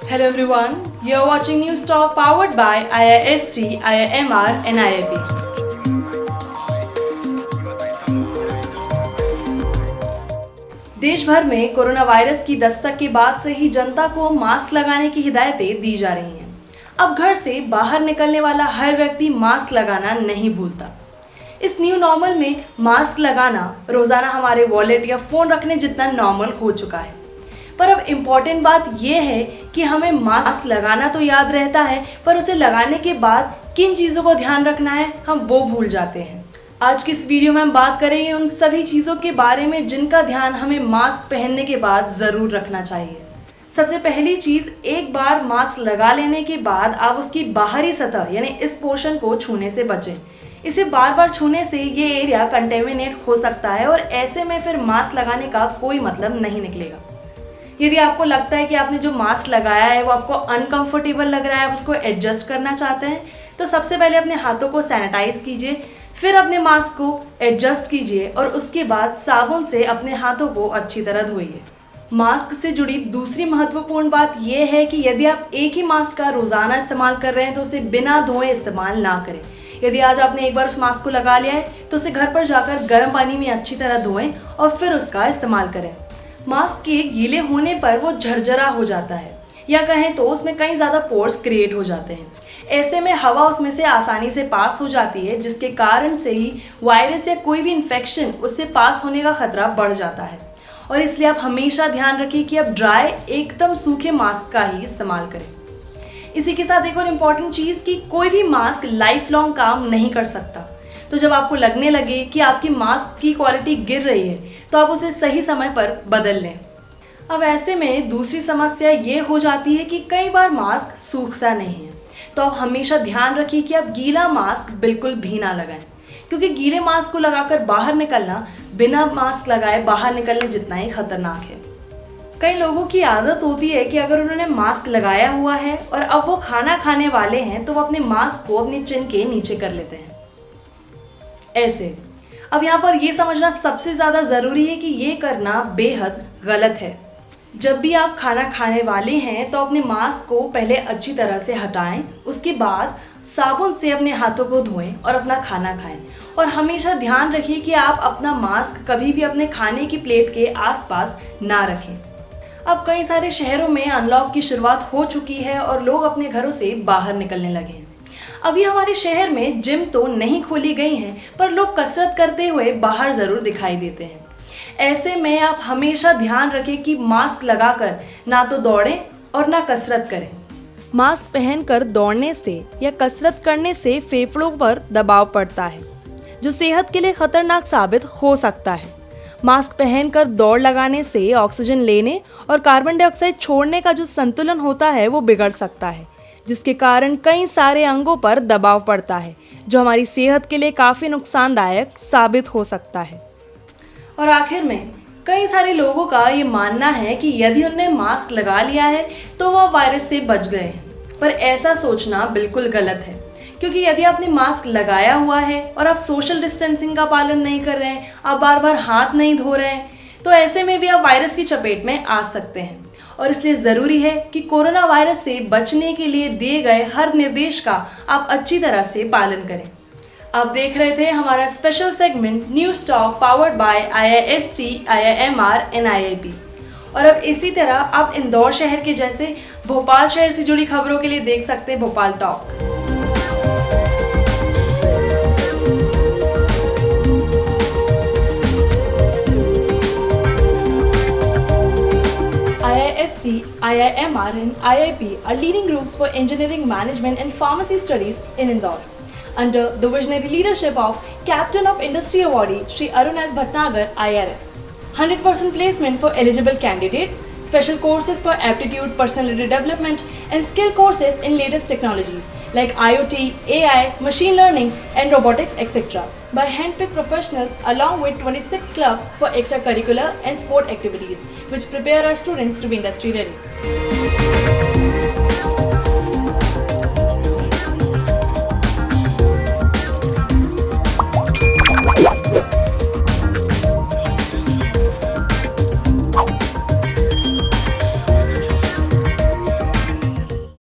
Hello everyone, you're watching News Talk powered by IIST, IIMR and IIP. देश भर में corona virus की दस्तक के बाद से ही जनता को मास्क लगाने की हिदायतें दी जा रही हैं। अब घर से बाहर निकलने वाला हर व्यक्ति मास्क लगाना नहीं भूलता। इस न्यू नॉर्मल में मास्क लगाना रोजाना हमारे वॉलेट या फोन रखने जितना नॉर्मल हो चुका है। पर अब इम्पॉर्टेंट बात यह है कि हमें मास्क लगाना तो याद रहता है, पर उसे लगाने के बाद किन चीज़ों को ध्यान रखना है हम वो भूल जाते हैं। आज की इस वीडियो में हम बात करेंगे उन सभी चीज़ों के बारे में जिनका ध्यान हमें मास्क पहनने के बाद ज़रूर रखना चाहिए। सबसे पहली चीज़, एक बार मास्क लगा लेने के बाद आप उसकी बाहरी सतह यानी इस पोर्शन को छूने से बचें। इसे बार बार छूने से ये एरिया कंटेमिनेट हो सकता है और ऐसे में फिर मास्क लगाने का कोई मतलब नहीं निकलेगा। यदि आपको लगता है कि आपने जो मास्क लगाया है वो आपको अनकंफर्टेबल लग रहा है, आप उसको एडजस्ट करना चाहते हैं, तो सबसे पहले अपने हाथों को सैनिटाइज कीजिए, फिर अपने मास्क को एडजस्ट कीजिए और उसके बाद साबुन से अपने हाथों को अच्छी तरह धोइए। मास्क से जुड़ी दूसरी महत्वपूर्ण बात यह है कि यदि आप एक ही मास्क का रोज़ाना इस्तेमाल कर रहे हैं तो उसे बिना धोए इस्तेमाल ना करें। यदि आज आपने एक बार उस मास्क को लगा लिया है तो उसे घर पर जाकर गर्म पानी में अच्छी तरह धोएं और फिर उसका इस्तेमाल करें। मास्क के गीले होने पर वो झरझरा हो जाता है या कहें तो उसमें कई ज़्यादा पोर्स क्रिएट हो जाते हैं। ऐसे में हवा उसमें से आसानी से पास हो जाती है, जिसके कारण से ही वायरस या कोई भी इन्फेक्शन उससे पास होने का खतरा बढ़ जाता है। और इसलिए आप हमेशा ध्यान रखिए कि आप ड्राई एकदम सूखे मास्क का ही इस्तेमाल करें। इसी के साथ एक और इम्पॉर्टेंट चीज़ कि कोई भी मास्क लाइफ लॉन्ग काम नहीं कर सकता। तो जब आपको लगने लगे कि आपकी मास्क की क्वालिटी गिर रही है तो आप उसे सही समय पर बदल लें। अब ऐसे में दूसरी समस्या ये हो जाती है कि कई बार मास्क सूखता नहीं है, तो आप हमेशा ध्यान रखिए कि आप गीला मास्क बिल्कुल भी ना लगाएं, क्योंकि गीले मास्क को लगाकर बाहर निकलना बिना मास्क लगाए बाहर निकलने जितना ही खतरनाक है। कई लोगों की आदत होती है कि अगर उन्होंने मास्क लगाया हुआ है और अब वो खाना खाने वाले हैं तो वो अपने मास्क को अपने चिन के नीचे कर लेते हैं ऐसे। अब यहाँ पर ये समझना सबसे ज़्यादा ज़रूरी है कि ये करना बेहद गलत है। जब भी आप खाना खाने वाले हैं तो अपने मास्क को पहले अच्छी तरह से हटाएं, उसके बाद साबुन से अपने हाथों को धोएं और अपना खाना खाएं। और हमेशा ध्यान रखिए कि आप अपना मास्क कभी भी अपने खाने की प्लेट के आसपास ना रखें। अब कई सारे शहरों में अनलॉक की शुरुआत हो चुकी है और लोग अपने घरों से बाहर निकलने लगे हैं। अभी हमारे शहर में जिम तो नहीं खोली गई हैं, पर लोग कसरत करते हुए बाहर ज़रूर दिखाई देते हैं। ऐसे में आप हमेशा ध्यान रखें कि मास्क लगाकर ना तो दौड़ें और ना कसरत करें। मास्क पहनकर दौड़ने से या कसरत करने से फेफड़ों पर दबाव पड़ता है, जो सेहत के लिए खतरनाक साबित हो सकता है। मास्क पहनकर दौड़ लगाने से ऑक्सीजन लेने और कार्बन डाइऑक्साइड छोड़ने का जो संतुलन होता है वो बिगड़ सकता है, जिसके कारण कई सारे अंगों पर दबाव पड़ता है, जो हमारी सेहत के लिए काफ़ी नुकसानदायक साबित हो सकता है। और आखिर में कई सारे लोगों का ये मानना है कि यदि उन्होंने मास्क लगा लिया है तो वह वायरस से बच गए हैं, पर ऐसा सोचना बिल्कुल गलत है, क्योंकि यदि आपने मास्क लगाया हुआ है और आप सोशल डिस्टेंसिंग का पालन नहीं कर रहे हैं, आप बार बार हाथ नहीं धो रहे हैं, तो ऐसे में भी आप वायरस की चपेट में आ सकते हैं। और इसलिए ज़रूरी है कि कोरोना वायरस से बचने के लिए दिए गए हर निर्देश का आप अच्छी तरह से पालन करें। आप देख रहे थे हमारा special segment news talk powered by IIST, IIMR and IIP। और अब इसी तरह आप इंदौर शहर के जैसे भोपाल शहर से जुड़ी खबरों के लिए देख सकते हैं Bhopal talk. IIST, IIMR and IIP are leading groups for engineering, management and pharmacy studies in Indore. Under the visionary leadership of Captain of Industry Awardee Shri Arun S. Bhatnagar, IRS. 100% placement for eligible candidates, special courses for aptitude, personality development and skill courses in latest technologies like IoT, AI, machine learning and robotics, etc. by handpicked professionals along with 26 clubs for extracurricular and sport activities which prepare our students to be industry ready.